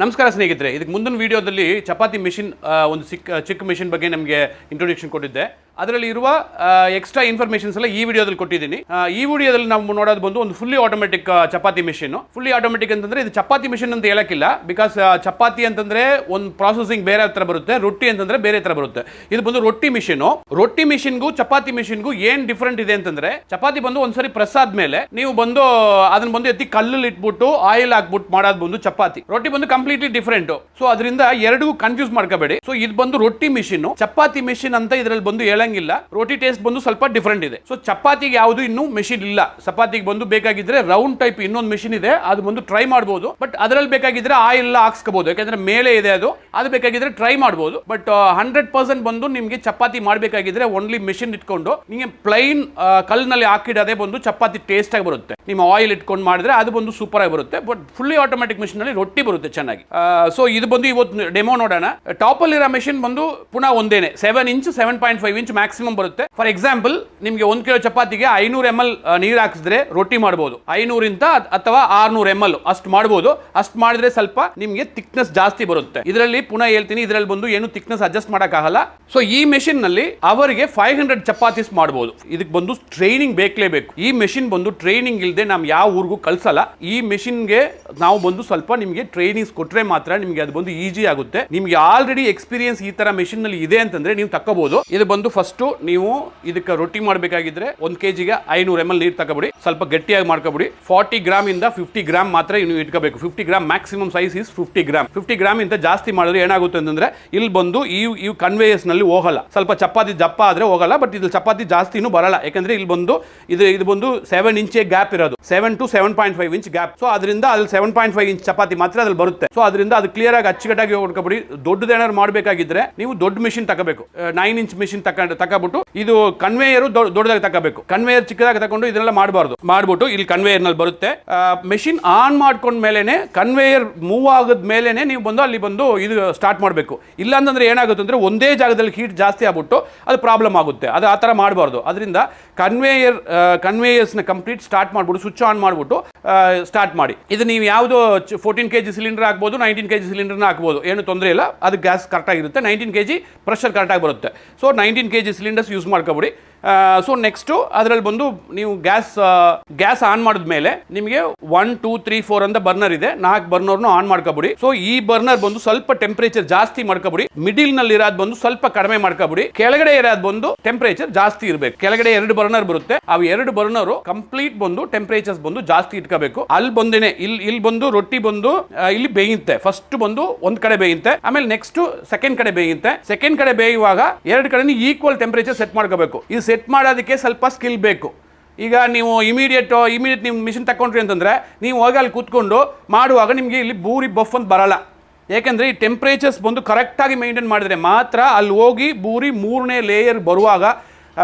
ನಮಸ್ಕಾರ ಸ್ನೇಹಿತರೆ, ಇದಕ್ಕೆ ಮುಂದಿನ ವಿಡಿಯೋದಲ್ಲಿ ಚಪಾತಿ ಮಿಷಿನ್ ಒಂದು ಚಿಕ್ಕ ಮಿಷಿನ್ ಬಗ್ಗೆ ನಮಗೆ ಇಂಟ್ರೊಡಕ್ಷನ್ ಕೊಟ್ಟಿದ್ದೆ. ಅದರಲ್ಲಿ ಇರುವ ಎಕ್ಸ್ಟ್ರಾ ಇನ್ಫಾರ್ಮೇಷನ್ಸ್ ಎಲ್ಲ ಈ ವಿಡಿಯೋದಲ್ಲಿ ಕೊಟ್ಟಿದ್ದೀನಿ. ಈ ವಿಡಿಯೋದಲ್ಲಿ ನಾವು ನೋಡೋದು ಬಂದು ಒಂದು fully automatic chapati machine. Fully automatic ಅಂತಂದ್ರೆ ಇದು ಚಪಾತಿ ಮಿಷಿನ್ ಅಂತ ಹೇಳಕ್ಕಿಲ್ಲ, ಬಿಕಾಸ್ ಚಪಾತಿ ಅಂತಂದ್ರೆ ಒಂದು ಪ್ರಾಸೆಸಿಂಗ್ ಬೇರೆ ತರ ಬರುತ್ತೆ, ರೊಟ್ಟಿ ಅಂತಂದ್ರೆ ಬೇರೆ ತರ ಬರುತ್ತೆ. ಇದು ಬಂದು ರೊಟ್ಟಿ ಮಿಷಿನ್. ರೊಟ್ಟಿ ಮಿಷಿನ್ಗೂ ಚಪಾತಿ ಮಿಷಿನ್ಗೂ ಏನ್ ಡಿಫ್ರೆಂಟ್ ಇದೆ ಅಂತಂದ್ರೆ, ಚಪಾತಿ ಬಂದು ಒಂದ್ಸರಿ ಪ್ರೆಸ್ ಆದ್ಮೇಲೆ ನೀವು ಬಂದು ಅದನ್ನ ಬಂದು ಎತ್ತಿ ಕಲ್ಲಲ್ಲಿ ಇಟ್ಬಿಟ್ಟು ಆಯಿಲ್ ಹಾಕ್ಬಿಟ್ಟು ಮಾಡೋದು ಬಂದು ಚಪಾತಿ. ರೊಟ್ಟಿ ಬಂದು ಕಂಪ್ಲೀಟ್ಲಿ ಡಿಫ್ರೆಂಟ್. ಸೊ ಅದರಿಂದ ಎರಡು ಕನ್ಫ್ಯೂಸ್ ಮಾಡ್ಕೋಬೇಡಿ. ಸೊ ಇದು ಬಂದು ರೊಟ್ಟಿ ಮಿಷಿನ್. ಚಪಾತಿ ಮಿಷಿನ್ ಅಂತ ಇದರಲ್ಲಿ ಬಂದು ಹೇಳಂಗಿಲ್ಲ. ರೋಟಿ ಟೇಸ್ಟ್ ಬಂದು ಸ್ವಲ್ಪ ಡಿಫ್ರೆಂಟ್ ಇದೆ. ಸೊ ಚಪಾತಿಗೆ ಯಾವುದು ಇನ್ನೂ ಮೆಷಿನ್ ಇಲ್ಲ. ಚಪಾತಿಗೆ ಬಂದು ಬೇಕಾಗಿದ್ರೆ ರೌಂಡ್ ಟೈಪ್ ಇನ್ನೊಂದು ಮೆಷಿನ್ ಇದೆ, ಅದು ಬಂದು ಟ್ರೈ ಮಾಡಬಹುದು. ಬಟ್ ಅದರಲ್ಲಿ ಬೇಕಾಗಿದ್ರೆ ಆಯಿಲ್ ಹಾಕ್ಸ್ಕೋಬಹುದು, ಯಾಕಂದ್ರೆ ಮೇಲೆ ಇದೆ ಅದು ಬೇಕಾಗಿದ್ರೆ ಟ್ರೈ ಮಾಡಬಹುದು. ಬಟ್ 100% ಬಂದು ನಿಮಗೆ ಚಪಾತಿ ಮಾಡಬೇಕಾಗಿದ್ರೆ ಓನ್ಲಿ ಮೆಷಿನ್ ಇಟ್ಕೊಂಡು ನಿಮಗೆ ಪ್ಲೈನ್ ಕಲ್ಲಿನಲ್ಲಿ ಹಾಕಿಡೋದೇ ಬಂದು ಚಪಾತಿ ಟೇಸ್ಟ್ ಆಗಿ ಬರುತ್ತೆ. ನಿಮ್ಮ ಆಯಿಲ್ ಇಟ್ಕೊಂಡು ಮಾಡಿದ್ರೆ ಅದು ಬಂದು ಸೂಪರ್ ಆಗಿ ಬರುತ್ತೆ. ಬಟ್ ಫುಲ್ಲಿ ಆಟೋಮೆಟಿಕ್ ಮೆಷಿನ್ ಅಲ್ಲಿ ರೊಟ್ಟಿ ಬರುತ್ತೆ ಚೆನ್ನಾಗಿ. ಸೊ ಇದು ಬಂದು ಇವತ್ತು ಡೆಮೋ ನೋಡೋಣ. ಟಾಪ್ ಅಲ್ಲಿ ಇರೋ ಮೆಷಿನ್ ಬಂದು ಪುನಃ ಒಂದೇನೆ 7 ಇಂಚ್ 7.5 ಇಂಚ್ ಮ್ಯಾಕ್ಸಿಮಮ್ ಬರುತ್ತೆ. ಫಾರ್ ಎಕ್ಸಾಂಪಲ್, ನಿಮಗೆ 1 ಕಿಲೋ ಚಪಾತಿಗೆ 500 ml ನೀರು ಹಾಕಿಸಿದ್ರೆ ರೊಟ್ಟಿ ಮಾಡಬಹುದು. 500 ಅಥವಾ 600 ml ಅಷ್ಟು ಮಾಡಬಹುದು. ಅಷ್ಟು ಮಾಡಿದ್ರೆ ಸ್ವಲ್ಪ ನಿಮಗೆ ಥಿಕ್ನೆಸ್ ಜಾಸ್ತಿ ಬರುತ್ತೆ. ಇದರಲ್ಲಿ ಪುನಃ ಹೇಳ್ತೀನಿ, ಇದರಲ್ಲಿ ಬಂದು ಏನು ಥಿಕ್ನೆಸ್ ಅಡ್ಜಸ್ಟ್ ಮಾಡಕ್ಕಾಗಲ್ಲ. ಸೊ ಈ ಮೆಷಿನ್ ನಲ್ಲಿ ಅವರಿಗೆ 500 ಚಪಾತೀಸ್ ಮಾಡಬಹುದು. ಇದಕ್ಕೆ ಬಂದು ಟ್ರೈನಿಂಗ್ ಬೇಕಲೇಬೇಕು. ಈ ಮೆಷಿನ್ ಬಂದು ಟ್ರೈನಿಂಗ್ ಇಲ್ಲದೆ ನಾವು ಯಾವ ಊರಿಗೂ ಕಳ್ಸಲ್ಲ. ಈ ಮೆಷಿನ್ಗೆ ನಾವು ಬಂದು ಸ್ವಲ್ಪ ನಿಮಗೆ ಟ್ರೈನಿಂಗ್ಸ್ ಕೊಟ್ರೆ ಮಾತ್ರ ನಿಮಗೆ ಅದು ಬಂದು ಈಜಿ ಆಗುತ್ತೆ. ನಿಮ್ಗೆ ಆಲ್ರೆಡಿ ಎಕ್ಸ್ಪೀರಿಯನ್ಸ್ ಈ ತರ ಮೆಷಿನ್ ನಲ್ಲಿ ಇದೆ ಅಂತಂದ್ರೆ ನೀವು ತಕೋಬಹುದು. ಇದು ಬಂದು ಫಸ್ಟ್ ನೀವು ಇದಕ್ಕೆ ರೊಟ್ಟಿ ಮಾಡಬೇಕಾಗಿದ್ರೆ 1 kgಗೆ 500 ml ನೀರು ತಗೋಬಿಡಿ. ಸ್ವಲ್ಪ ಗಟ್ಟಿಯಾಗಿ ಮಾಡ್ಕೊಬಿಡಿ. 40 ಗ್ರಾಮ್ ಇಂದ 50 ಗ್ರಾಮ್ ಮಾತ್ರ ನೀವು ಇಟ್ಕೋಬೇಕು. 50 gram maximum size is 50 gram. 50 gram ಇಂದ ಜಾಸ್ತಿ ಮಾಡಿದ್ರೆ ಏನಾಗುತ್ತೆ ಅಂತಂದ್ರೆ ಇಲ್ಲಿ ಬಂದು ಈ ಕನ್ವೇಯರ್ಸ್ ನಲ್ಲಿ ಹೋಗಲ್ಲ. ಸ್ವಲ್ಪ ಚಪಾತಿ ದಪ್ಪ ಆದ್ರೆ ಹೋಗಲ್ಲ, ಬಟ್ ಇದು ಚಪಾತಿ ಜಾಸ್ತಿನೂ ಬರಲ್ಲ. ಯಾಕಂದ್ರೆ ಇಲ್ಲಿ ಬಂದು ಇದು ಬಂದು 7 ಇಂಚ್ ಗ್ಯಾಪ್ ಇರೋದು, 7 to 7.5 ಇಂಚ್ ಗ್ಯಾಪ್. ಸೊ ಅದರಿಂದ ಅಲ್ಲಿ 7.5 ಇಂಚ್ ಚಪಾತಿ ಮಾತ್ರ ಅದ್ರಲ್ಲಿ ಬರುತ್ತೆ. ಸೊ ಅದರಿಂದ ಅದು ಕ್ಲಿಯರ್ ಆಗಿ ಅಚ್ಚುಕಟ್ಟಾಗಿ ಹೊಡ್ಕೊಬಿಡಿ. ದೊಡ್ಡದೇನಾದ್ರು ಮಾಡಬೇಕಾಗಿದ್ರೆ ನೀವು ದೊಡ್ಡ ಮಿಷಿನ್ ತಗೋಬೇಕು. 9 ಇಂಚ್ ಮಿಷಿನ್ ತಗೋಬಿಟ್ಟು ಇದು ಕನ್ವೇಯರ್ ದೊಡ್ಡದಾಗಿ ತಗೋಬೇಕು. ಕನ್ವೇಯರ್ ಚಿಕ್ಕದಾಗಿ ತಗೊಂಡು ಇದೆಲ್ಲ ಮಾಡ್ಬಿಟ್ಟು ಇಲ್ಲಿ ಕನ್ವೇಯರ್ ನಲ್ಲಿ ಬರುತ್ತೆ. ಮೆಷಿನ್ ಆನ್ ಮಾಡ್ಕೊಂಡ ಮೇಲೆನೆ ಕನ್ವೇಯರ್ ಮೂವ್ ಆಗದ ಮೇಲೆನೆ ನೀವು ಬಂದು ಅಲ್ಲಿ ಬಂದು ಇದು ಸ್ಟಾರ್ಟ್ ಮಾಡಬೇಕು. ಇಲ್ಲ ಅಂತಂದ್ರೆ ಏನಾಗುತ್ತೆ ಅಂದ್ರೆ ಒಂದೇ ಜಾಗದಲ್ಲಿ ಹೀಟ್ ಜಾಸ್ತಿ ಆಗ್ಬಿಟ್ಟು ಅದು ಪ್ರಾಬ್ಲಮ್ ಆಗುತ್ತೆ. ಅದು ಆ ತರ ಮಾಡಬಾರ್ದು. ಅದರಿಂದ ಕನ್ವೇಯರ್ಸ್ ನ ಕಂಪ್ಲೀಟ್ ಸ್ಟಾರ್ಟ್ ಮಾಡ್ಬಿಟ್ಟು ಸ್ವಿಚ್ ಆನ್ ಮಾಡ್ಬಿಟ್ಟು ಸ್ಟಾರ್ಟ್ ಮಾಡಿ. ಇದು ನೀವು ಯಾವುದು 14 kg ಸಿಲಿಂಡರ್ ಹಾಕ್ಬೋದು, 19 kg ಸಿಲಿಂಡರ್ನ ಹಾಕ್ಬೋದು, ಏನು ತೊಂದರೆ ಇಲ್ಲ. ಅದು ಗ್ಯಾಸ್ ಕರೆಕ್ಟ್ ಆಗಿರುತ್ತೆ. 19 kg ಪ್ರೆಷರ್ ಕರೆಕ್ಟ್ ಆಗಿ ಬರುತ್ತೆ. ಸೊ 19 kg ಸಿಲಿಂಡರ್ಸ್ ಯೂಸ್ ಮಾಡ್ಕೊಬಿಡಿ. ಸೊ ನೆಕ್ಸ್ಟ್ ಅದರಲ್ಲಿ ಬಂದು ನೀವು ಗ್ಯಾಸ್ ಆನ್ ಮಾಡಿದ್ಮೇಲೆ ನಿಮಗೆ 1 2 3 4 ಅಂತ ಬರ್ನರ್ ಇದೆ. 4 ಬರ್ನರ್ನು ಆನ್ ಮಾಡ್ಕೊಬಿಡಿ. ಸೊ ಈ ಬರ್ನರ್ ಬಂದು ಸ್ವಲ್ಪ ಟೆಂಪರೇಚರ್ ಜಾಸ್ತಿ ಮಾಡ್ಕೊಬಿಡಿ. ಮಿಡಿಲ್ ನಲ್ಲಿ ಇರೋದು ಬಂದು ಸ್ವಲ್ಪ ಕಡಿಮೆ ಮಾಡ್ಕೊಬಿಡಿ. ಕೆಳಗಡೆ ಇರೋದು ಬಂದು ಟೆಂಪರೇಚರ್ ಜಾಸ್ತಿ ಇರಬೇಕು. ಕೆಳಗಡೆ 2 ಬರ್ನರ್ ಬರುತ್ತೆ. ಅವು 2 ಬರ್ನರ್ ಕಂಪ್ಲೀಟ್ ಬಂದು ಟೆಂಪರೇಚರ್ಸ್ ಬಂದು ಜಾಸ್ತಿ ಇಟ್ಕೋಬೇಕು. ಅಲ್ಲಿ ಬಂದೇನೆ ಇಲ್ಲಿ ಬಂದು ರೊಟ್ಟಿ ಬಂದು ಇಲ್ಲಿ ಬೇಯುತ್ತೆ. ಫಸ್ಟ್ ಬಂದು ಒಂದ್ ಕಡೆ ಬೇಯುತ್ತೆ, ಆಮೇಲೆ ನೆಕ್ಸ್ಟ್ ಸೆಕೆಂಡ್ ಕಡೆ ಬೇಯುತ್ತೆ. ಸೆಕೆಂಡ್ ಕಡೆ ಬೇಯುವಾಗ 2 ಕಡೆ ಈಕ್ವಲ್ ಟೆಂಪರೇಚರ್ ಸೆಟ್ ಮಾಡ್ಕೋಬೇಕು. ಇದು ಸೆಟ್ ಮಾಡೋದಕ್ಕೆ ಸ್ವಲ್ಪ ಸ್ಕಿಲ್ ಬೇಕು. ಈಗ ನೀವು ಇಮಿಡಿಯೇಟ್ ನೀವು ಮಿಷಿನ್ ತಗೊಂಡ್ರಿ ಅಂತಂದ್ರೆ ನೀವು ಹೋಗಿ ಅಲ್ಲಿ ಕೂತ್ಕೊಂಡು ಮಾಡುವಾಗ ನಿಮಗೆ ಇಲ್ಲಿ ಬೂರಿ ಬಫ್ ಅಂತ ಬರಲ್ಲ. ಯಾಕೆಂದ್ರೆ ಈ ಟೆಂಪರೇಚರ್ಸ್ ಬಂದು ಕರೆಕ್ಟಾಗಿ ಮೇಂಟೈನ್ ಮಾಡಿದ್ರೆ ಮಾತ್ರ ಅಲ್ಲಿ ಹೋಗಿ ಬೂರಿ 3ನೇ ಲೇಯರ್ ಬರುವಾಗ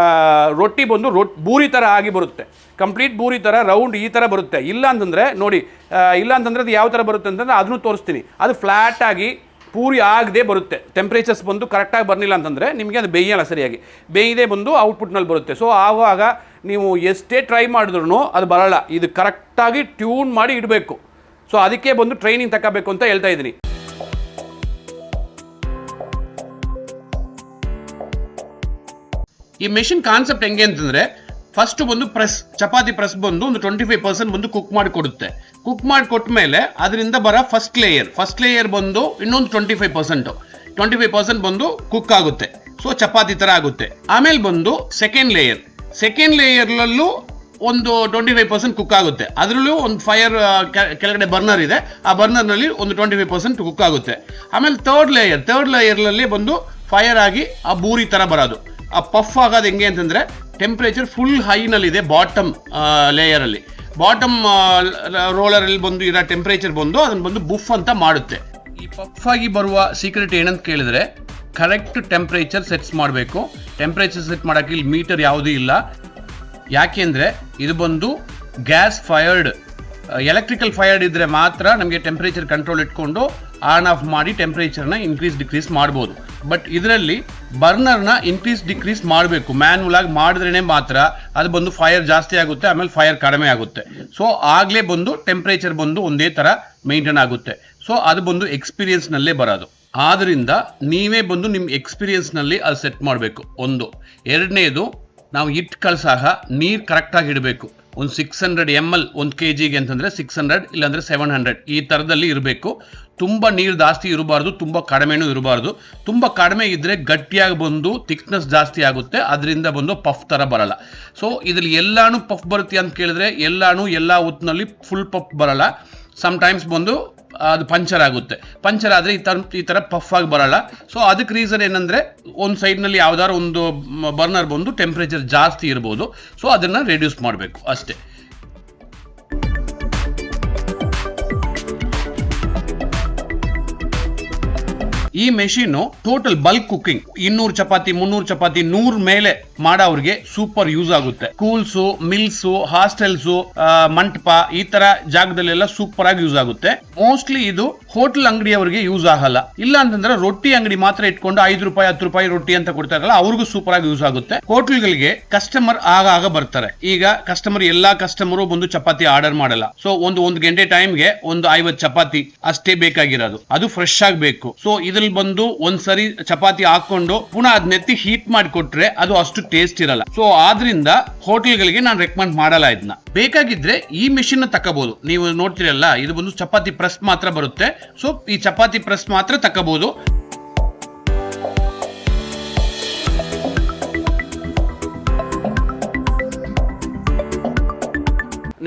ರೊಟ್ಟಿ ಬಂದು ಬೂರಿ ಥರ ಆಗಿ ಬರುತ್ತೆ. ಕಂಪ್ಲೀಟ್ ಬೂರಿ ಥರ ರೌಂಡ್ ಈ ಥರ ಬರುತ್ತೆ. ಇಲ್ಲ ಅಂತಂದರೆ ನೋಡಿ, ಇಲ್ಲ ಅಂತಂದರೆ ಅದು ಯಾವ ಥರ ಬರುತ್ತೆ ಅಂತಂದರೆ ಅದನ್ನು ತೋರಿಸ್ತೀನಿ. ಅದು ಫ್ಲ್ಯಾಟ್ ಆಗಿ ಪೂರಿ ಆಗದೆ ಬರುತ್ತೆ. ಟೆಂಪ್ರೇಚರ್ಸ್ ಬಂದು ಕರೆಕ್ಟಾಗಿ ಬರಲಿಲ್ಲ ಅಂತಂದರೆ ನಿಮಗೆ ಅದು ಬೇಯಲ್ಲ, ಸರಿಯಾಗಿ ಬೇಯದೆ ಬಂದು ಔಟ್ಪುಟ್ನಲ್ಲಿ ಬರುತ್ತೆ. ಸೊ ಆವಾಗ ನೀವು ಎಷ್ಟೇ ಟ್ರೈ ಮಾಡಿದ್ರೂ ಅದು ಬರಲ್ಲ. ಇದು ಕರೆಕ್ಟಾಗಿ ಟ್ಯೂನ್ ಮಾಡಿ ಇಡಬೇಕು. ಸೊ ಅದಕ್ಕೆ ಬಂದು ಟ್ರೈನಿಂಗ್ ತಗೋಬೇಕು ಅಂತ ಹೇಳ್ತಾ ಇದ್ದೀನಿ. ಈ ಮೆಷಿನ್ ಕಾನ್ಸೆಪ್ಟ್ ಹೆಂಗೆ ಅಂತಂದ್ರೆ, ಫಸ್ಟ್ ಬಂದು ಚಪಾತಿ ಪ್ರೆಸ್ ಬಂದು ಒಂದು 25% ಬಂದು ಕುಕ್ ಮಾಡಿ ಕೊಡುತ್ತೆ. ಕುಕ್ ಮಾಡಿ ಕೊಟ್ಟ ಮೇಲೆ ಅದರಿಂದ ಬರೋ ಫಸ್ಟ್ ಲೇಯರ್ ಬಂದು ಇನ್ನೊಂದು 25% ಬಂದು ಕುಕ್ ಆಗುತ್ತೆ. ಸೊ ಚಪಾತಿ ತರ ಆಗುತ್ತೆ. ಆಮೇಲೆ ಬಂದು ಸೆಕೆಂಡ್ ಲೇಯರ್ಲಲ್ಲೂ ಒಂದು 25% ಕುಕ್ ಆಗುತ್ತೆ. ಅದರಲ್ಲೂ ಒಂದು ಫೈರ್ ಕೆಳಗಡೆ ಬರ್ನರ್ ಇದೆ. ಆ ಬರ್ನರ್ನಲ್ಲಿ ಒಂದು 25% ಕುಕ್ ಆಗುತ್ತೆ. ಆಮೇಲೆ ಥರ್ಡ್ ಲೇಯರ್ನಲ್ಲಿ ಬಂದು ಫೈರ್ ಆಗಿ ಆ ಬೂರಿ ತರ ಬರೋದು. ಆ ಪಫ್ ಆಗೋದು ಹೆಂಗೆ ಅಂತಂದ್ರೆ, ಟೆಂಪರೇಚರ್ ಫುಲ್ ಹೈನಲ್ಲಿದೆ ಬಾಟಮ್ ಲೇಯರಲ್ಲಿ. ಬಾಟಮ್ ರೋಲರಲ್ಲಿ ಬಂದು ಇರೋ ಟೆಂಪರೇಚರ್ ಬಂದು ಅದನ್ನು ಬಂದು ಬುಫ್ ಅಂತ ಮಾಡುತ್ತೆ. ಈ ಪಫ್ ಆಗಿ ಬರುವ ಸೀಕ್ರೆಟ್ ಏನಂತ ಕೇಳಿದ್ರೆ, ಕರೆಕ್ಟ್ ಟೆಂಪರೇಚರ್ ಸೆಟ್ಸ್ ಮಾಡಬೇಕು. ಟೆಂಪರೇಚರ್ ಸೆಟ್ ಮಾಡೋಕ್ಕೆ ಇಲ್ಲಿ ಮೀಟರ್ ಯಾವುದೂ ಇಲ್ಲ. ಯಾಕೆಂದರೆ ಇದು ಬಂದು ಗ್ಯಾಸ್ ಫೈರ್ಡ್, ಎಲೆಕ್ಟ್ರಿಕಲ್ ಫೈರ್ಡ್ ಇದ್ದರೆ ಮಾತ್ರ ನಮಗೆ ಟೆಂಪರೇಚರ್ ಕಂಟ್ರೋಲ್ ಇಟ್ಕೊಂಡು ಆನ್ ಆಫ್ ಮಾಡಿ ಟೆಂಪರೇಚರ್ನ ಇನ್ಕ್ರೀಸ್ ಡಿಕ್ರೀಸ್ ಮಾಡ್ಬೋದು. ಬಟ್ ಇದರಲ್ಲಿ ಬರ್ನರ್ನ ಇನ್ಕ್ರೀಸ್ ಡಿಕ್ರೀಸ್ ಮಾಡಬೇಕು. ಮ್ಯಾನ್ಯುವಲ್ ಆಗಿ ಮಾಡಿದ್ರೇ ಮಾತ್ರ ಅದು ಬಂದು ಫೈರ್ ಜಾಸ್ತಿ ಆಗುತ್ತೆ, ಆಮೇಲೆ ಫೈರ್ ಕಡಿಮೆ ಆಗುತ್ತೆ. ಸೊ ಆಗಲೇ ಬಂದು ಟೆಂಪರೇಚರ್ ಬಂದು ಒಂದೇ ಥರ ಮೇಂಟೈನ್ ಆಗುತ್ತೆ. ಸೊ ಅದು ಬಂದು ಎಕ್ಸ್ಪೀರಿಯನ್ಸ್ ನಲ್ಲೇ ಬರೋದು. ಆದ್ರಿಂದ ನೀವೇ ಬಂದು ನಿಮ್ಮ ಎಕ್ಸ್ಪೀರಿಯನ್ಸ್ ನಲ್ಲಿ ಅದು ಸೆಟ್ ಮಾಡಬೇಕು. ಒಂದು. ಎರಡನೇದು, ನಾವು ಇಟ್ಟು ಕಳ್ಸಾಗ ನೀರು ಕರೆಕ್ಟಾಗಿ ಇಡಬೇಕು. ಒಂದು 600 ml 1 kg ಅಂತಂದ್ರೆ 600 ಇಲ್ಲಾಂದ್ರೆ 700 ಈ ಥರದಲ್ಲಿ ಇರಬೇಕು. ತುಂಬ ನೀರು ಜಾಸ್ತಿ ಇರಬಾರ್ದು, ತುಂಬ ಕಡಿಮೆನೂ ಇರಬಾರ್ದು. ತುಂಬ ಕಡಿಮೆ ಇದ್ದರೆ ಗಟ್ಟಿಯಾಗಿ ಬಂದು ಥಿಕ್ನೆಸ್ ಜಾಸ್ತಿ ಆಗುತ್ತೆ, ಅದರಿಂದ ಬಂದು ಪಫ್ ಥರ ಬರಲ್ಲ. ಸೊ ಇದ್ರಲ್ಲಿ ಎಲ್ಲಾನು ಪಫ್ ಬರುತ್ತೆ ಅಂತ ಕೇಳಿದ್ರೆ ಎಲ್ಲಾನು ಎಲ್ಲ ಹೊತ್ತಿನಲ್ಲಿ ಫುಲ್ ಪಫ್ ಬರಲ್ಲ. ಸಮ್ಟೈಮ್ಸ್ ಬಂದು ಅದು ಪಂಚರ್ ಆಗುತ್ತೆ. ಪಂಚರ್ ಆದರೆ ಈ ಥರ ಪಫ್ ಆಗಿ ಬರಲ್ಲ. ಸೊ ಅದಕ್ಕೆ ರೀಸನ್ ಏನಂದರೆ ಒಂದು ಸೈಡ್ನಲ್ಲಿ ಯಾವ್ದಾದ್ರು ಒಂದು ಬರ್ನರ್ ಬಂದು ಟೆಂಪ್ರೇಚರ್ ಜಾಸ್ತಿ ಇರ್ಬೋದು. ಸೊ ಅದನ್ನು ರೆಡ್ಯೂಸ್ ಮಾಡಬೇಕು ಅಷ್ಟೇ. ಈ machine total bulk cooking 200 chapati 300 chapati 100 ಮೇಲೆ ಮಾಡೋರಿಗೆ ಸೂಪರ್ ಯೂಸ್ ಆಗುತ್ತೆ. ಸ್ಕೂಲ್ಸು, ಮಿಲ್ಸು, ಹಾಸ್ಟೆಲ್ಸು, ಮಂಟಪ ಈ ತರ ಜಾಗದಲ್ಲೆಲ್ಲ ಸೂಪರ್ ಆಗಿ ಯೂಸ್ ಆಗುತ್ತೆ. ಮೋಸ್ಟ್ಲಿ ಇದು ಹೋಟೆಲ್ ಅಂಗಡಿಯವರಿಗೆ ಯೂಸ್ ಆಗಲ್ಲ. ಇಲ್ಲ ಅಂತಂದ್ರೆ ರೊಟ್ಟಿ ಅಂಗಡಿ ಮಾತ್ರ ಇಟ್ಕೊಂಡು 5 ರೂಪಾಯಿ 10 ರೂಪಾಯಿ ರೊಟ್ಟಿ ಅಂತ ಕೊಡ್ತಾರಲ್ಲ ಅವ್ರಿಗೂ ಸೂಪರ್ ಆಗಿ ಯೂಸ್ ಆಗುತ್ತೆ. ಹೋಟೆಲ್ಗಳಿಗೆ ಕಸ್ಟಮರ್ ಆಗಾಗ ಬರ್ತಾರೆ. ಈಗ ಕಸ್ಟಮರ್ ಎಲ್ಲಾ ಕಸ್ಟಮರು ಬಂದು ಚಪಾತಿ ಆರ್ಡರ್ ಮಾಡಲ್ಲ. ಸೊ ಒಂದು ಗಂಟೆ ಟೈಮ್ಗೆ ಒಂದು 50 ಚಪಾತಿ ಅಷ್ಟೇ ಬೇಕಾಗಿರೋದು. ಅದು ಫ್ರೆಶ್ ಆಗಬೇಕು. ಸೊ ಇದ್ರಲ್ಲಿ ಬಂದು ಒಂದ್ಸರಿ ಚಪಾತಿ ಹಾಕೊಂಡು ಪುನಃ ಅದನ್ನೆತ್ತಿ ಹೀಟ್ ಮಾಡಿ ಕೊಟ್ರೆ ಅದು ಅಷ್ಟು ಟೇಸ್ಟ್ ಇರಲ್ಲ. ಸೊ ಆದ್ರಿಂದ ಹೋಟೆಲ್ಗಳಿಗೆ ನಾನು ರೆಕಮೆಂಡ್ ಮಾಡಲ್ಲ ಇದನ್ನ. ಬೇಕಾಗಿದ್ರೆ ಈ ಮೆಷಿನ್ ತಕೋಬಹುದು. ನೀವು ನೋಡ್ತಿರಲ್ಲ, ಇದು ಬಂದು ಚಪಾತಿ ಪ್ರೆಸ್ ಮಾತ್ರ ಬರುತ್ತೆ. ಸೊ ಈ ಚಪಾತಿ ಪ್ರೆಸ್ ಮಾತ್ರ ತಕೋಬಹುದು.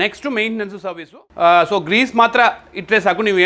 Next maintenance service. So grease ಮಾತ್ರ ಇಟ್ಟರೆ ಸಾಕು, ನೀವು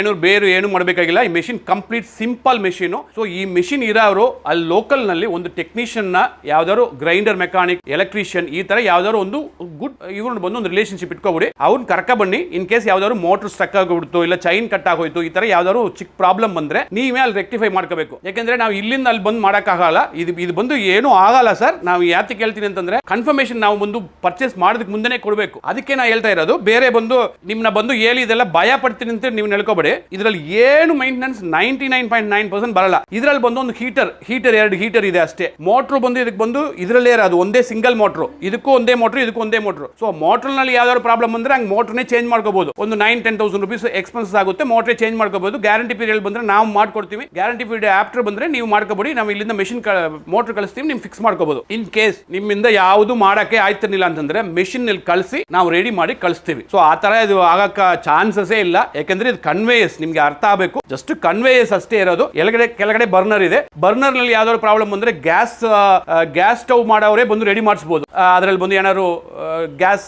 ಏನು ಮಾಡಬೇಕಾಗಿಲ್ಲ. ಈ machine complete simple machine. So ಈ ಮೆಷಿನ್ ಇರೋರು ಅಲ್ಲಿ ಲೋಕಲ್ನಲ್ಲಿ ಒಂದು ಟೆಕ್ನಿಷಿಯನ್ನ, ಯಾವ್ದಾದ್ರು ಗ್ರೈಂಡರ್ ಮೆಕ್ಯಾನಿಕ್, ಎಲೆಕ್ಟ್ರಿಷಿಯನ್ ಈ ತರ ಯಾವ್ದಾದ್ರು ಒಂದು ಗುಡ್ ಇವ್ರನ್ನ ಬಂದು ಒಂದು ರಿಲೇಶನ್ಶಿಪ್ ಇಟ್ಕೊಬಿಡಿ. ಅವ್ರನ್ನ ಕರ್ಕ ಬನ್ನಿ. ಇನ್ ಕೇಸ್ ಯಾವ್ದಾದ್ರು ಮೋಟರ್ ಸ್ಟಕ್ ಆಗೋಗ್ಬಿಡ್ತು, ಇಲ್ಲ ಚೈನ್ ಕಟ್ ಆಗೋಯ್ತು, ಈ ತರ ಯಾವ್ದಾದ್ರು ಚಿಕ್ಕ ಪ್ರಾಬ್ಲಮ್ ಬಂದ್ರೆ ನೀವೇ ಅಲ್ಲಿ ರೆಕ್ಟಿಫೈ ಮಾಡ್ಕೋಬೇಕು. ಯಾಕಂದ್ರೆ ನಾವು ಇಲ್ಲಿಂದ ಅಲ್ಲಿ ಬಂದು ಮಾಡೋಕ್ಕಾಗಲ್ಲ. ಇದು ಬಂದು ಏನೂ ಆಗಲ್ಲ ಸರ್. ನಾವು ಯಾಕೆ ಕೇಳ್ತೀನಿ ಅಂತಂದ್ರೆ ಕನ್ಫರ್ಮೇಶನ್ ನಾವು ಬಂದು ಪರ್ಚೇಸ್ ಮಾಡೋದಕ್ಕೆ ಮುಂದೆನೇ ಕೊಡಬೇಕು. ಅದಕ್ಕೆ ನಾ ಹೇಳ್ತಾ ಇರೋದು. ಬೇರೆ ಬಂದು ನಿಮ್ನ ಬಂದು ಹೇಳಿ ಇದೆಲ್ಲ ಭಯ ಪಡ್ತೀನಿ ಅಂತ ನೀವು ನೆಳ್ಕೊಬೇಡಿ. ಇದರಲ್ಲಿ ಏನು ಮೈಂಟೆನೆನ್ಸ್ 99.9% ಬರಲ್ಲ. ಇದರಲ್ಲಿ ಬಂದು ಒಂದು ಹೀಟರ್ 2 ಹೀಟರ್ ಇದೆ ಅಷ್ಟೇ. ಮೋಟ್ರು ಬಂದು ಇದಕ್ಕೆ ಬಂದು ಇದರಲ್ಲೇ ಇರೋದು ಒಂದೇ ಸಿಂಗಲ್ ಮೋಟ್ರು. ಇದಕ್ಕೂ ಒಂದೇ ಮೋಟ್ರು, ಇದಕ್ಕೂ ಒಂದೇ ಮೋಟ್ರು. ಸೊ ಮೋಟರ್ ನಲ್ಲಿ ಯಾವ್ದಾದ್ರು ಪ್ರಾಬ್ಲಮ್ ಬಂದ್ರೆ ಹಂಗೆ ಮೋಟ್ರನ್ನೇ ಚೇಂಜ್ ಮಾಡ್ಕೋಬಹುದು. ಒಂದು 9-10,000 ರೂಪೀಸ್ ಎಕ್ಸ್ಪೆನ್ಸಸ್ ಆಗುತ್ತೆ. ಮೋಟ್ರೇ ಚೇಂಜ್ ಮಾಡ್ಕೋಬಹುದು. ಗ್ಯಾರಂಟಿ ಪೀರಿಯಡ್ ಬಂದ್ರೆ ನಾವು ಮಾಡ್ಕೊಡ್ತೀವಿ. ಗ್ಯಾರಂಟಿ ಪೀರಿಯಡ್ ಆಫ್ಟರ್ ಬಂದ್ರೆ ನೀವು ಮಾಡ್ಕೋಬಹುದು. ನಾವು ಇಲ್ಲಿಂದ ಮೆಷಿನ್ ಮೋಟರ್ ಕಳಿಸ್ತೀವಿ, ನೀವು ಫಿಕ್ಸ್ ಮಾಡ್ಕೋಬಹುದು. ಇನ್ ಕೇಸ್ ನಿಮ್ಮಿಂದ ಯಾವುದು ಮಾಡಕ್ಕೆ ಆಯ್ತಿರ್ಲಿಲ್ಲ ಅಂತಂದ್ರೆ ಮೆಷಿನ್ ನಲ್ಲಿ ಕಳಿಸಿ ನಾವು ರೆಡಿ ಮಾಡಿ ಕಳಿಸ್ತೀವಿ. ಸೊ ಆ ತರ ಇದು ಆಗಕ್ಕ ಚಾನ್ಸಸ್ಸೇ ಇಲ್ಲ. ಯಾಕಂದ್ರೆ ಇದು ಕನ್ವೇಯಸ್, ನಿಮ್ಗೆ ಅರ್ಥ ಆಗಬೇಕು. ಜಸ್ಟ್ ಕನ್ವೇಯಸ್ ಅಷ್ಟೇ ಇರೋದು. ಕೆಳಗಡೆ ಬರ್ನರ್ ಇದೆ. ಬರ್ನರ್ ನಲ್ಲಿ ಯಾವ್ದಾದ್ರು ಪ್ರಾಬ್ಲಮ್ ಬಂದ್ರೆ ಗ್ಯಾಸ್ ಸ್ಟವ್ ಮಾಡೋರೇ ಬಂದು ರೆಡಿ ಮಾಡಿಸಬಹುದು. ಅದ್ರಲ್ಲಿ ಬಂದು ಏನಾದ್ರು ಗ್ಯಾಸ್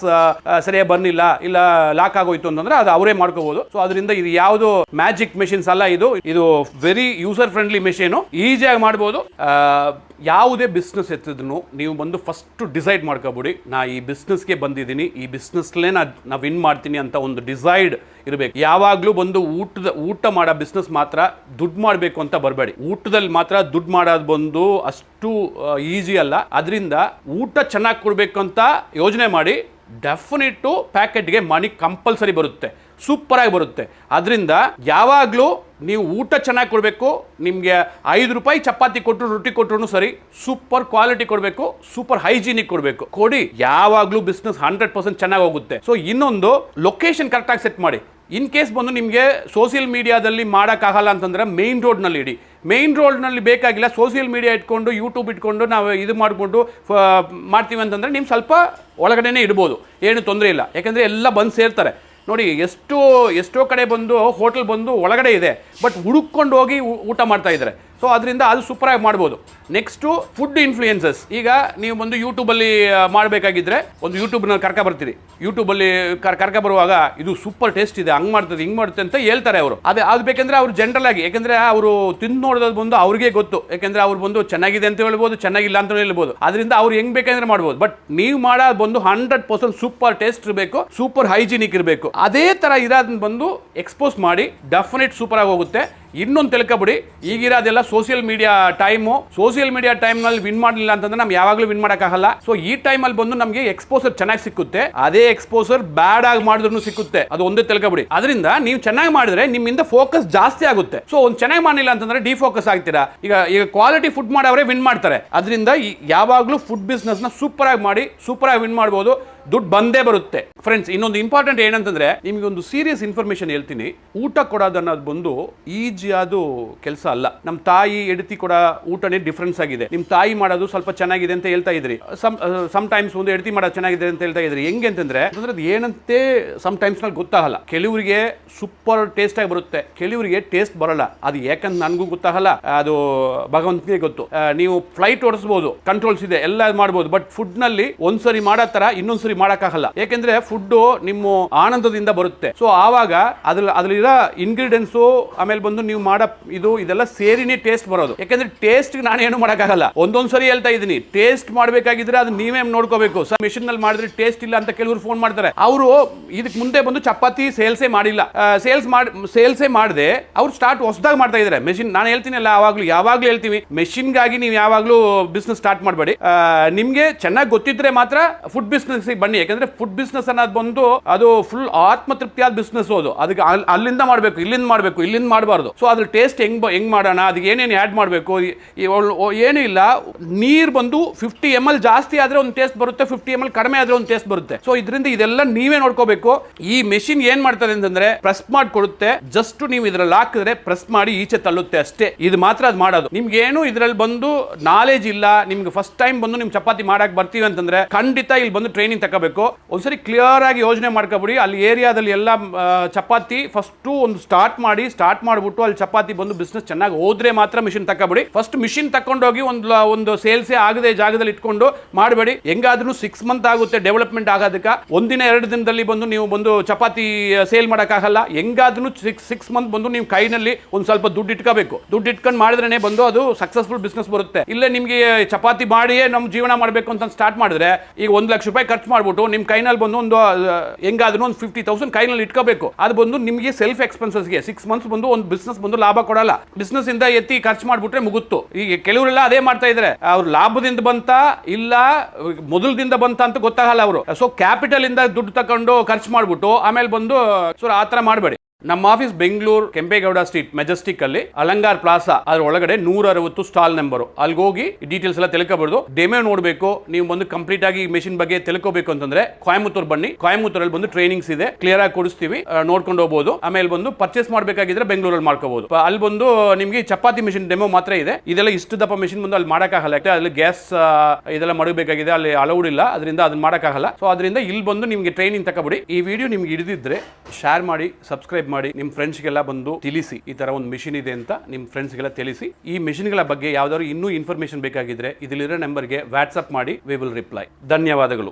ಸರಿಯಾಗಿ ಬರ್ನಿಲ್ಲ, ಇಲ್ಲ ಲಾಕ್ ಆಗೋಯ್ತು ಅಂತಂದ್ರೆ ಅದು ಅವರೇ ಮಾಡ್ಕೋಬಹುದು. ಸೊ ಅದರಿಂದ ಇದು ಯಾವುದು ಮ್ಯಾಜಿಕ್ ಮೆಷಿನ್ಸ್ ಅಲ್ಲ. ಇದು ವೆರಿ ಯೂಸರ್ ಫ್ರೆಂಡ್ಲಿ ಮೆಷಿನ್. ಈಸಿಯಾಗಿ ಮಾಡಬಹುದು. ಯಾವುದೇ ಬಿಸ್ನೆಸ್ ಎತ್ತಿದ್ರು ನೀವು ಬಂದು ಫಸ್ಟ್ ಡಿಸೈಡ್ ಮಾಡ್ಕೋಬಿಡಿ, ನಾ ಈ ಬಿಸ್ನೆಸ್ಗೆ ಬಂದಿದ್ದೀನಿ, ಈ ಬಿಸ್ನೆಸ್ಲೇ ನಾ ವಿನ್ ಮಾಡ್ತೀನಿ ಅಂತ ಒಂದು ಡಿಸೈಡ್ ಇರಬೇಕು. ಯಾವಾಗಲೂ ಬಂದು ಊಟ ಮಾಡೋ ಬಿಸ್ನೆಸ್ ಮಾತ್ರ ದುಡ್ಡು ಮಾಡಬೇಕು ಅಂತ ಬರಬೇಡಿ. ಊಟದಲ್ಲಿ ಮಾತ್ರ ದುಡ್ಡು ಮಾಡೋದು ಬಂದು ಅಷ್ಟು ಈಸಿ ಅಲ್ಲ. ಅದರಿಂದ ಊಟ ಚೆನ್ನಾಗಿ ಕೊಡಬೇಕು ಅಂತ ಯೋಚನೆ ಮಾಡಿ. ಡೆಫಿನೆಟ್ಟು ಪ್ಯಾಕೆಟ್ಗೆ ಮನಿ ಕಂಪಲ್ಸರಿ ಬರುತ್ತೆ, ಸೂಪರ್ ಆಗಿ ಬರುತ್ತೆ. ಅದರಿಂದ ಯಾವಾಗಲೂ ನೀವು ಊಟ ಚೆನ್ನಾಗಿ ಕೊಡಬೇಕು. ನಿಮಗೆ 5 ರೂಪಾಯಿ ಚಪಾತಿ ಕೊಟ್ಟರು ರೊಟ್ಟಿ ಕೊಟ್ಟರು ಸರಿ, ಸೂಪರ್ ಕ್ವಾಲಿಟಿ ಕೊಡಬೇಕು, ಸೂಪರ್ ಹೈಜೀನಿಕ್ ಕೊಡಬೇಕು. ಕೊಡಿ, ಯಾವಾಗಲೂ ಬಿಸ್ನೆಸ್ 100% ಚೆನ್ನಾಗಿ ಹೋಗುತ್ತೆ. ಸೊ ಇನ್ನೊಂದು, ಲೊಕೇಶನ್ ಕರೆಕ್ಟಾಗಿ ಸೆಟ್ ಮಾಡಿ. ಇನ್ ಕೇಸ್ ಬಂದು ನಿಮಗೆ ಸೋಷಿಯಲ್ ಮೀಡಿಯಾದಲ್ಲಿ ಮಾಡೋಕ್ಕಾಗಲ್ಲ ಅಂತಂದ್ರೆ ಮೇನ್ ರೋಡ್ನಲ್ಲಿ ಇಡಿ. ಮೇನ್ ರೋಡ್ನಲ್ಲಿ ಬೇಕಾಗಿಲ್ಲ. ಸೋಷಿಯಲ್ ಮೀಡಿಯಾ ಇಟ್ಕೊಂಡು ಯೂಟ್ಯೂಬ್ ಇಟ್ಕೊಂಡು ನಾವು ಇದು ಮಾಡಿಕೊಂಡು ಮಾಡ್ತೀವಿ ಅಂತಂದರೆ ನೀವು ಸ್ವಲ್ಪ ಒಳಗಡೆನೇ ಇಡ್ಬೋದು, ಏನು ತೊಂದರೆ ಇಲ್ಲ. ಯಾಕೆಂದರೆ ಎಲ್ಲ ಬಂದು ಸೇರ್ತಾರೆ. ನೋಡಿ, ಎಷ್ಟೋ ಕಡೆ ಬಂದು ಹೋಟೆಲ್ ಬಂದು ಒಳಗಡೆ ಇದೆ, ಬಟ್ ಹುಡುಕೊಂಡು ಹೋಗಿ ಊಟ ಮಾಡ್ತಾ ಇದ್ದಾರೆ. ಸೊ ಅದರಿಂದ ಅದು ಸೂಪರಾಗಿ ಮಾಡ್ಬೋದು. Next food influences. ಈಗ ನೀವು ಬಂದು ಯೂಟ್ಯೂಬಲ್ಲಿ ಮಾಡಬೇಕಾಗಿದ್ದರೆ ಒಂದು ಯೂಟ್ಯೂಬ್ನಲ್ಲಿ ಕರ್ಕ ಬರ್ತೀರಿ. ಯೂಟ್ಯೂಬಲ್ಲಿ ಕರ್ಕ ಬರುವಾಗ ಇದು ಸೂಪರ್ ಟೇಸ್ಟ್ ಇದೆ, ಹಂಗೆ ಮಾಡ್ತದೆ ಹಿಂಗೆ ಮಾಡುತ್ತೆ ಅಂತ ಹೇಳ್ತಾರೆ ಅವರು. ಅದು ಬೇಕೆಂದರೆ ಅವ್ರು ಜನರಲ್ ಆಗಿ, ಯಾಕೆಂದರೆ ಅವರು ತಿಂದು ನೋಡೋದು ಬಂದು ಅವ್ರಿಗೆ ಗೊತ್ತು. ಯಾಕೆಂದರೆ ಅವ್ರು ಬಂದು ಚೆನ್ನಾಗಿದೆ ಅಂತ ಹೇಳ್ಬೋದು, ಚೆನ್ನಾಗಿಲ್ಲ ಅಂತ ಹೇಳ್ಬೋದು. ಅದರಿಂದ ಅವ್ರು ಹೆಂಗೆ ಬೇಕಂದ್ರೆ ಮಾಡ್ಬೋದು. ಬಟ್ ನೀವು ಮಾಡೋದು ಬಂದು 100% ಸೂಪರ್ ಟೇಸ್ಟ್ ಇರಬೇಕು, ಸೂಪರ್ ಹೈಜಿನಿಕ್ ಇರಬೇಕು. ಅದೇ ಥರ ಇರೋದನ್ನ ಬಂದು ಎಕ್ಸ್ಪೋಸ್ ಮಾಡಿ, ಡೆಫಿನೆಟ್ ಸೂಪರ್ ಆಗಿ ಹೋಗುತ್ತೆ. ಇನ್ನೊಂದು ತಿಳ್ಕೊಬಿಡಿ, ಈಗಿರೋದೆಲ್ಲ social media time. Social media ಟೈಮ್ನಲ್ಲಿ ವಿನ್ ಮಾಡಲಿಲ್ಲ ಅಂತಂದ್ರೆ ನಾವು ಯಾವಾಗಲೂ ವಿನ್ ಮಾಡೋಕ್ಕಾಗಲ್ಲ. ಸೊ ಈ ಟೈಮಲ್ಲಿ ಬಂದು ನಮಗೆ ಎಕ್ಸ್ಪೋಸರ್ ಚೆನ್ನಾಗಿ ಸಿಕ್ಕುತ್ತೆ. ಅದೇ ಎಕ್ಸ್ಪೋಸರ್ ಬ್ಯಾಡ್ ಆಗಿ ಮಾಡಿದ್ರು ಸಿಕ್ಕುತ್ತೆ. ಅದು ಒಂದೇ ತಿಳ್ಕೊಬಿಡಿ. ಅದರಿಂದ ನೀವು ಚೆನ್ನಾಗಿ ಮಾಡಿದ್ರೆ ನಿಮ್ಮಿಂದ ಫೋಕಸ್ ಜಾಸ್ತಿ ಆಗುತ್ತೆ. ಸೊ ಒಂದು ಚೆನ್ನಾಗಿ ಮಾಡಲಿಲ್ಲ ಅಂತಂದ್ರೆ ಡಿಫೋಕಸ್ ಆಗ್ತೀರಾ. ಈಗ ಕ್ವಾಲಿಟಿ ಫುಡ್ ಮಾಡೋರೇ ವಿನ್ ಮಾಡ್ತಾರೆ. ಅದರಿಂದ ಯಾವಾಗಲೂ ಫುಡ್ ಬಿಸ್ನೆಸ್ನ ಸೂಪರ್ ಆಗಿ ಮಾಡಿ, ಸೂಪರ್ ಆಗಿ ವಿನ್ ಮಾಡ್ಬೋದು. ದುಡ್ಡು ಬಂದೇ ಬರುತ್ತೆ ಫ್ರೆಂಡ್ಸ್. ಇನ್ನೊಂದು ಇಂಪಾರ್ಟೆಂಟ್ ಏನಂತಂದ್ರೆ ನಿಮಗೆ ಒಂದು ಸೀರಿಯಸ್ ಇನ್ಫಾರ್ಮೇಶನ್ ಹೇಳ್ತೀನಿ. ಊಟ ಕೊಡೋದು ಅನ್ನೋದು ಬಂದು ಈಜಿಯಾದ ಕೆಲಸ ಅಲ್ಲ. ನಮ್ಮ ತಾಯಿ ಹೆಂಡತಿ ಕೂಡ ಊಟನೇ ಡಿಫ್ರೆನ್ಸ್ ಆಗಿದೆ. ನಿಮ್ಮ ತಾಯಿ ಮಾಡೋದು ಸ್ವಲ್ಪ ಚೆನ್ನಾಗಿದೆ ಅಂತ ಹೇಳ್ತಾ ಇದ್ರಿ, ಸಮ್ ಟೈಮ್ಸ್ ಒಂದು ಹೆಂಡತಿ ಮಾಡೋದು ಚೆನ್ನಾಗಿದೆ ಅಂತ ಹೇಳ್ತಾ ಇದ್ರಿ. ಹೆಂಗೆ ಅಂತಂದ್ರೆ ಅದು ಏನಂತೆ ಸಮ್ ಟೈಮ್ಸ್ ನಲ್ಲಿ ಗೊತ್ತಾಗಲ್ಲ. ಕೆಲವರಿಗೆ ಸೂಪರ್ ಟೇಸ್ಟ್ ಆಗಿ ಬರುತ್ತೆ, ಕೆಲವರಿಗೆ ಟೇಸ್ಟ್ ಬರಲ್ಲ. ಅದು ಯಾಕಂತ ನನಗೂ ಗೊತ್ತಾಗಲ್ಲ, ಅದು ಭಗವಂತನಿಗೆ ಗೊತ್ತು. ನೀವು ಫ್ಲೈಟ್ ಓಡಿಸಬಹುದು, ಕಂಟ್ರೋಲ್ಸ್ ಇದೆ, ಎಲ್ಲ ಮಾಡಬಹುದು. ಬಟ್ ಫುಡ್ ನಲ್ಲಿ ಒಂದ್ಸರಿ ಮಾಡೋ ತರ ಇನ್ನೊಂದ್ಸರಿ ಮಾಡಕ್ಕಾಗಲ್ಲ. ಯಾಕೆಂದ್ರೆ ಫುಡ್ ನಿಮ್ಮ ಆನಂದದಿಂದ ಬರುತ್ತೆ. ಸೊ ಆವಾಗ ಅದ್ರಲ್ಲಿರೋ ಇಂಗ್ರೀಡಿಯೆಂಟ್ಸ್ ಆಮೇಲೆ ಬಂದು ನೀವು ಮಾಡೋ ಇದೆಲ್ಲ ಸೇರಿನೇ ಟೇಸ್ಟ್ ಬರೋದು. ಯಾಕಂದ್ರೆ ಟೇಸ್ಟ್ ನಾನು ಏನು ಮಾಡಕ್ಕಾಗಲ್ಲ. ಒಂದೊಂದ್ಸರಿ ಹೇಳ್ತಾ ಇದೀನಿ, ಟೇಸ್ಟ್ ಮಾಡ್ಬೇಕಾಗಿದ್ರೆ ಅದು ನೀವೇ ನೋಡ್ಕೋಬೇಕು. ಮಿಷಿನ್ ನಲ್ಲಿ ಮಾಡಿದ್ರೆ ಟೇಸ್ಟ್ ಇಲ್ಲ ಅಂತ ಕೆಲವರು ಫೋನ್ ಮಾಡ್ತಾರೆ. ಅವರು ಇದಕ್ಕೆ ಮುಂದೆ ಬಂದು ಚಪಾತಿ ಸೇಲ್ಸೇ ಮಾಡಿಲ್ಲ, ಸೇಲ್ಸೇ ಮಾಡದೆ ಅವ್ರು ಸ್ಟಾರ್ಟ್ ಹೊಸದಾಗಿ ಮಾಡ್ತಾ ಇದಾರೆ. ಮೆಷಿನ್ ನಾನು ಹೇಳ್ತೀನಿ ಅಲ್ಲ, ಯಾವಾಗ್ಲೂ ಹೇಳ್ತೀವಿ, ಮೆಷಿನ್ಗಾಗಿ ನೀವು ಯಾವಾಗ್ಲೂ ಬಿಸ್ನೆಸ್ ಸ್ಟಾರ್ಟ್ ಮಾಡಬೇಡಿ. ನಿಮ್ಗೆ ಚೆನ್ನಾಗಿ ಗೊತ್ತಿದ್ರೆ ಮಾತ್ರ ಫುಡ್ ಬಿಸ್ನೆಸ್ ಬನ್ನಿ. ಯಾಕಂದ್ರೆ ಫುಡ್ ಬಿಸ್ನೆಸ್ ಅನ್ನೋದು ಬಂದು ಅದು ಫುಲ್ ಆತ್ಮತೃಪ್ತಿಯಾದ ಬಿಸ್ನೆಸ್. ಅದಕ್ಕೆ ಅಲ್ಲಿಂದ ಮಾಡಬೇಕು, ಇಲ್ಲಿಂದ ಮಾಡಬೇಕು, ಇಲ್ಲಿಂದ ಮಾಡಬಾರ್ದು. ಸೊ ಅದ್ರ ಟೇಸ್ಟ್ ಹೆಂಗ್ ಮಾಡೋಣ, ಅದಕ್ಕೆ ಏನೇನು ಆ್ಯಡ್ ಮಾಡಬೇಕು, ಏನೂ ಇಲ್ಲ. ನೀರು ಬಂದು 50 ml ಜಾಸ್ತಿ ಆದ್ರೆ ಒಂದು ಟೇಸ್ಟ್ ಬರುತ್ತೆ, 50 ml ಕಡಿಮೆ ಆದ್ರೆ ಒಂದು ಟೇಸ್ಟ್ ಬರುತ್ತೆ. ಸೊ ಇದರಿಂದ ಇದೆಲ್ಲ ನೀವೇ ನೋಡ್ಕೋಬೇಕು. ಈ ಮೆಷಿನ್ ಏನ್ ಮಾಡ್ತದೆ ಅಂತಂದ್ರೆ ಪ್ರೆಸ್ ಮಾಡಿ ಕೊಡುತ್ತೆ. ಜಸ್ಟ್ ನೀವು ಇದ್ರಲ್ಲಿ ಹಾಕಿದ್ರೆ ಪ್ರೆಸ್ ಮಾಡಿ ಈಚೆ ತಳ್ಳುತ್ತೆ ಅಷ್ಟೇ. ಇದು ಮಾತ್ರ ಅದು ಮಾಡೋದು. ನಿಮ್ಗೆ ಏನು ಇದ್ರಲ್ಲಿ ಬಂದು ನಾಲೆಜ್ ಇಲ್ಲ, ನಿಮ್ಗೆ ಫಸ್ಟ್ ಟೈಮ್ ಬಂದು ನಿಮ್ ಚಪಾತಿ ಮಾಡಕ್ ಬರ್ತೀವಿ ಅಂತಂದ್ರೆ ಖಂಡಿತ ಇಲ್ಲಿ ಬಂದು ಟ್ರೈನಿಂಗ್ ತಗೋಬೇಕು. ಒಂದ್ಸರಿ ಕ್ಲಿಯರ್ ಆಗಿ ಯೋಚನೆ ಮಾಡ್ಕೊಬಿಡಿ. ಅಲ್ಲಿ ಏರಿಯಾದಲ್ಲಿ ಎಲ್ಲ ಚಪಾತಿ ಫಸ್ಟ್ ಒಂದು ಸ್ಟಾರ್ಟ್ ಮಾಡ್ಬಿಟ್ಟು ಅಲ್ಲಿ ಚಪಾತಿ ಬಂದು ಬಿಸ್ನೆಸ್ ಚೆನ್ನಾಗಿ ಹೋದ್ರೆ ಮಾತ್ರ ಮಿಷಿನ್ ತಗೋಬಿಡಿ. ಫಸ್ಟ್ ಮಿಷಿನ್ ತಕೊಂಡೋಗಿ ಒಂದು ಸೇಲ್ಸೇ ಆಗದೆ ಜಾಗದಲ್ಲಿ ಇಟ್ಕೊಂಡು ಮಾಡಬೇಡಿ. ಹೆಂಗಾದ್ರೂ 6 months ಆಗುತ್ತೆ ಡೆವಲಪ್ಮೆಂಟ್ ಆಗೋದಕ್ಕೆ. ಒಂದಿನ 2 ದಿನದಲ್ಲಿ ಬಂದು ನೀವು ಬಂದು ಚಪಾತಿ ಸೇಲ್ ಮಾಡೋಕ್ಕಾಗಲ್ಲ. ಹೆಂಗಾದ್ರೂ 6 months ಬಂದು ನೀವು ಕೈನಲ್ಲಿ ಒಂದು ಸ್ವಲ್ಪ ದುಡ್ಡು ಇಟ್ಕೋಬೇಕು. ದುಡ್ಡು ಇಟ್ಕೊಂಡು ಮಾಡಿದ್ರೆ ಬಂದು ಅದು ಸಕ್ಸಸ್ಫುಲ್ ಬಿಸ್ನೆಸ್ ಬರುತ್ತೆ. ಇಲ್ಲ ನಿಮಗೆ ಚಪಾತಿ ಮಾಡಿಯೇ ನಮ್ಮ ಜೀವನ ಮಾಡಬೇಕು ಅಂತ ಸ್ಟಾರ್ಟ್ ಮಾಡಿದ್ರೆ ಈಗ 1 ಲಕ್ಷ ರೂಪಾಯಿ ಖರ್ಚು ಮಾಡ್ಬಿಟ್ಟು ನಿಮ್ಮ ಕೈನಲ್ಲಿ ಬಂದು ಒಂದು ಹೆಂಗಾದ್ರೂ ಒಂದು 50,000 ಕೈನಲ್ಲಿ ಇಟ್ಕೋಬೇಕು. ಅದು ಬಂದು ನಿಮಗೆ ಸೆಲ್ಫ್ ಎಕ್ಸ್ಪೆನ್ಸಸ್ಗೆ 6 months ಬಂದು ಒಂದು ಬಿಸ್ನೆಸ್ ಬಂದು ಲಾಭ ಕೊಡಲ್ಲ. ಬಿಸ್ನೆಸ್ ಇಂದ ಎತ್ತಿ ಖರ್ಚು ಮಾಡ್ಬಿಟ್ರೆ ಮುಗುತ್ತು. ಈಗ ಕೆಲವರೆಲ್ಲ ಅದೇ ಮಾಡ್ತಾ ಇದ್ದಾರೆ. ಅವ್ರು ಲಾಭದಿಂದ ಬಂತ ಇಲ್ಲ ಮೊದಲದಿಂದ ಬಂತ ಅಂತ ಗೊತ್ತಾಗಲ್ಲ ಅವರು. ಸೊ ಕ್ಯಾಪಿಟಲ್ ಇಂದ ದುಡ್ಡು ತಕೊಂಡು ಖರ್ಚು ಮಾಡ್ಬಿಟ್ಟು ಆಮೇಲೆ ಬಂದು ಸೊ ಆ ತರ ಮಾಡಬೇಡಿ. ನಮ್ಮ office Bengaluru Kempegowda street Majestic ಅಲ್ಲಿ ಅಲಂಗಾರ್ ಪ್ಲಾಸಾ ಅದ್ರ ಒಳಗಡೆ 160 ಸ್ಟಾಲ್ ನಂಬರ್. ಅಲ್ಲಿಗೆ ಹೋಗಿ ಡೀಟೇಲ್ಸ್ ಎಲ್ಲ ತಿಳ್ಕೊಬಾರ್ದು. ಡೆಮೋ ನೋಡಬೇಕು. ನೀವು ಬಂದು ಕಂಪ್ಲೀಟ್ ಆಗಿ ಮೆಷಿನ್ ಬಗ್ಗೆ ತಿಳ್ಕೋಬೇಕು ಅಂತಂದ್ರೆ ಕೊಯಮತ್ತೂರು ಬನ್ನಿ. ಕೊಯಮತ್ತೂರಲ್ಲಿ ಬಂದು ಟ್ರೈನಿಂಗ್ಸ್ ಇದೆ, ಕ್ಲಿಯರ್ ಆಗಿ ಕೊಡಿಸ್ತೀವಿ, ನೋಡ್ಕೊಂಡು ಹೋಗಬಹುದು. ಆಮೇಲೆ ಬಂದು ಪರ್ಚೇಸ್ ಮಾಡಬೇಕಾಗಿದ್ರೆ ಬೆಂಗಳೂರಲ್ಲಿ ಮಾಡ್ಕೋಬಹುದು. ಅಲ್ಲಿ ಬಂದು ನಿಮಗೆ ಚಪಾತಿ ಮೆಷಿನ್ ಡೆಮೋ ಮಾತ್ರ ಇದೆ. ಇದೆಲ್ಲ ಇಷ್ಟು ದಪ್ಪ ಮೆಷಿನ್ ಬಂದು ಅಲ್ಲಿ ಮಾಡಕ್ಕಾಗಲ್ಲ. ಅಲ್ಲಿ ಗ್ಯಾಸ್ ಇದೆಲ್ಲ ಮಾಡಬೇಕಾಗಿದೆ, ಅಲ್ಲಿ ಅಲೌಡ್ ಇಲ್ಲ, ಅದರಿಂದ ಅದನ್ನ ಮಾಡಕ್ಕಾಗಲ್ಲ. ಸೊ ಅದರಿಂದ ಇಲ್ಲಿ ಬಂದು ನಿಮಗೆ ಟ್ರೈನಿಂಗ್ ತಗೋಬಿಡಿ. ಈ ವಿಡಿಯೋ ನಿಮ್ಗೆ ಹಿಡಿದಿದ್ರೆ ಶೇರ್ ಮಾಡಿ, ಸಬ್ಸ್ಕ್ರೈಬ್ ಮಾಡಿ, ನಿಮ್ಮ ಫ್ರೆಂಡ್ಸ್ಗೆಲ್ಲ ಬಂದು ತಿಳಿಸಿ ಈ ತರ ಒಂದು ಮಿಷಿನ್ ಇದೆ ಅಂತ. ನಿಮ್ಮ ಫ್ರೆಂಡ್ಸ್ಗೆಲ್ಲ ತಿಳಿಸಿ. ಈ ಮಿಷಿನ್ಗಳ ಬಗ್ಗೆ ಯಾವ್ದಾದ್ರು ಇನ್ನೂ ಇನ್ಫಾರ್ಮೇಶನ್ ಬೇಕಾಗಿದ್ರೆ ಇದರಲ್ಲಿರೋ ನಂಬರ್ಗೆ ವಾಟ್ಸ್ಆಪ್ ಮಾಡಿ, ವಿ ವಿಲ್ ರಿಪ್ಲೈ. ಧನ್ಯವಾದಗಳು.